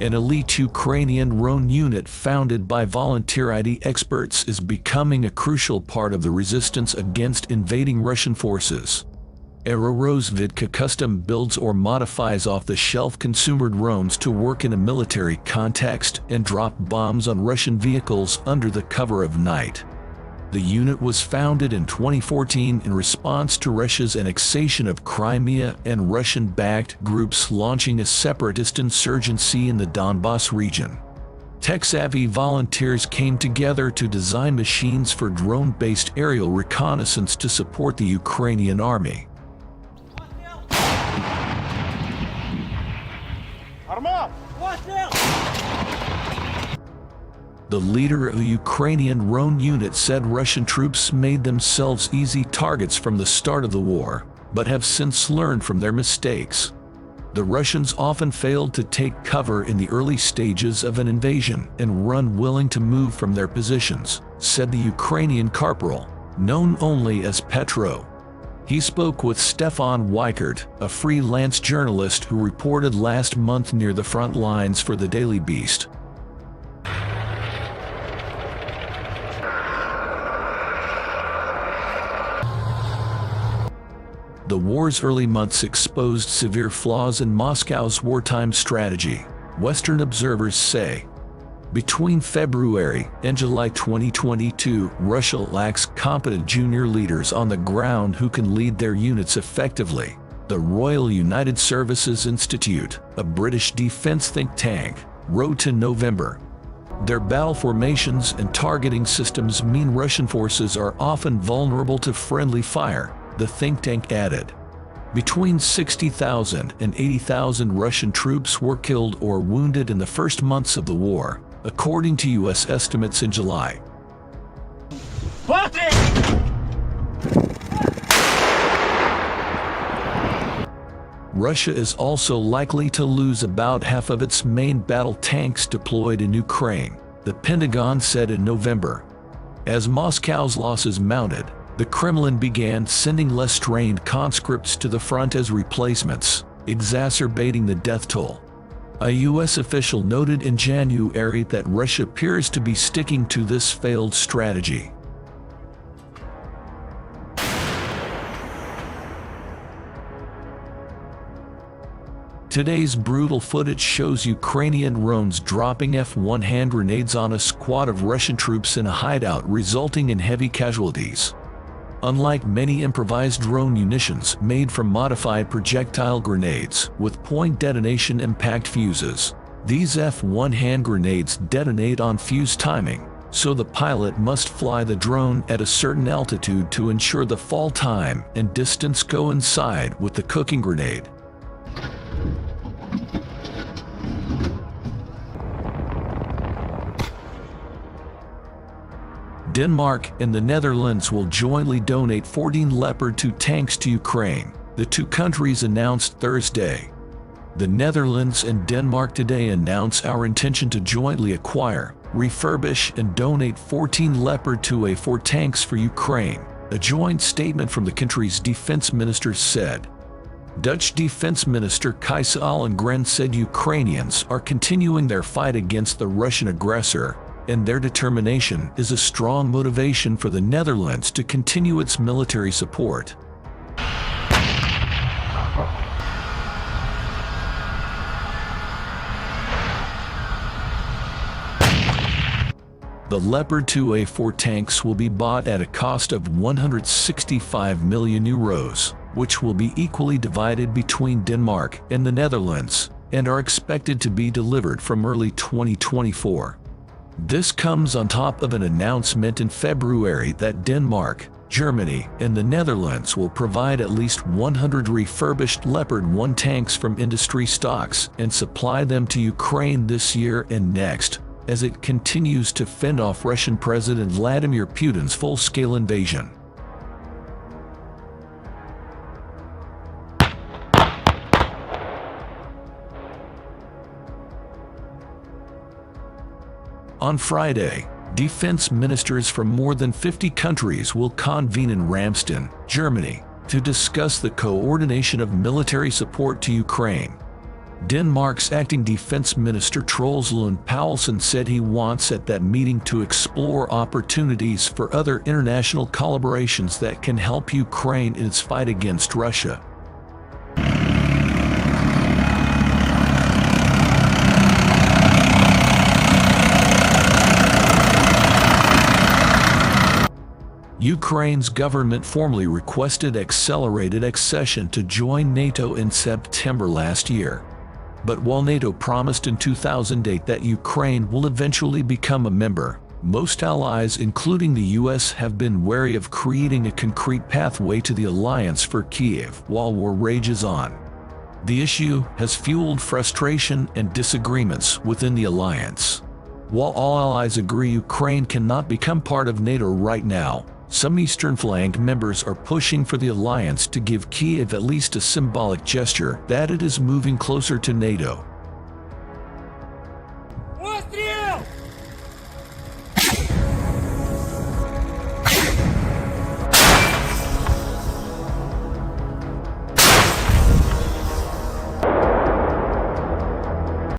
An elite Ukrainian drone unit founded by volunteer IT experts is becoming a crucial part of the resistance against invading Russian forces. Aerorozvidka custom builds or modifies off-the-shelf consumer drones to work in a military context and drop bombs on Russian vehicles under the cover of night. The unit was founded in 2014 in response to Russia's annexation of Crimea and Russian-backed groups launching a separatist insurgency in the Donbas region. Tech-savvy volunteers came together to design machines for drone-based aerial reconnaissance to support the Ukrainian army. The leader of the Ukrainian drone unit said Russian troops made themselves easy targets from the start of the war, but have since learned from their mistakes. The Russians often failed to take cover in the early stages of an invasion and were unwilling to move from their positions, said the Ukrainian corporal, known only as Petro. He spoke with Stefan Weichert, a freelance journalist who reported last month near the front lines for the Daily Beast. The war's early months exposed severe flaws in Moscow's wartime strategy, Western observers say. Between February and July 2022, Russia lacks competent junior leaders on the ground who can lead their units effectively, the Royal United Services Institute, a British defense think tank, wrote in November. Their battle formations and targeting systems mean Russian forces are often vulnerable to friendly fire, the think tank added. Between 60,000 and 80,000 Russian troops were killed or wounded in the first months of the war, according to U.S. estimates in July. Russia is also likely to lose about half of its main battle tanks deployed in Ukraine, the Pentagon said in November. As Moscow's losses mounted, the Kremlin began sending less trained conscripts to the front as replacements, exacerbating the death toll. A U.S. official noted in January that Russia appears to be sticking to this failed strategy. Today's brutal footage shows Ukrainian drones dropping F-1 hand grenades on a squad of Russian troops in a hideout, resulting in heavy casualties. Unlike many improvised drone munitions made from modified projectile grenades with point detonation impact fuses, these F-1 hand grenades detonate on fuse timing, so the pilot must fly the drone at a certain altitude to ensure the fall time and distance coincide with the cooking grenade. Denmark and the Netherlands will jointly donate 14 Leopard 2 tanks to Ukraine, the two countries announced Thursday. The Netherlands and Denmark today announced our intention to jointly acquire, refurbish and donate 14 Leopard 2A4 tanks for Ukraine, a joint statement from the country's defense ministers said. Dutch Defense Minister Kajsa Ollongren said Ukrainians are continuing their fight against the Russian aggressor, and their determination is a strong motivation for the Netherlands to continue its military support. The Leopard 2A4 tanks will be bought at a cost of €165 million, which will be equally divided between Denmark and the Netherlands, and are expected to be delivered from early 2024. This comes on top of an announcement in February that Denmark, Germany, and the Netherlands will provide at least 100 refurbished Leopard 1 tanks from industry stocks and supply them to Ukraine this year and next, as it continues to fend off Russian President Vladimir Putin's full-scale invasion. On Friday, defense ministers from more than 50 countries will convene in Ramstein, Germany, to discuss the coordination of military support to Ukraine. Denmark's acting defense minister Troels Lund Poulsen said he wants at that meeting to explore opportunities for other international collaborations that can help Ukraine in its fight against Russia. Ukraine's government formally requested accelerated accession to join NATO in September last year. But while NATO promised in 2008 that Ukraine will eventually become a member, most allies, including the US, have been wary of creating a concrete pathway to the alliance for Kyiv while war rages on. The issue has fueled frustration and disagreements within the alliance. While all allies agree Ukraine cannot become part of NATO right now, some Eastern Flank members are pushing for the alliance to give Kyiv at least a symbolic gesture that it is moving closer to NATO.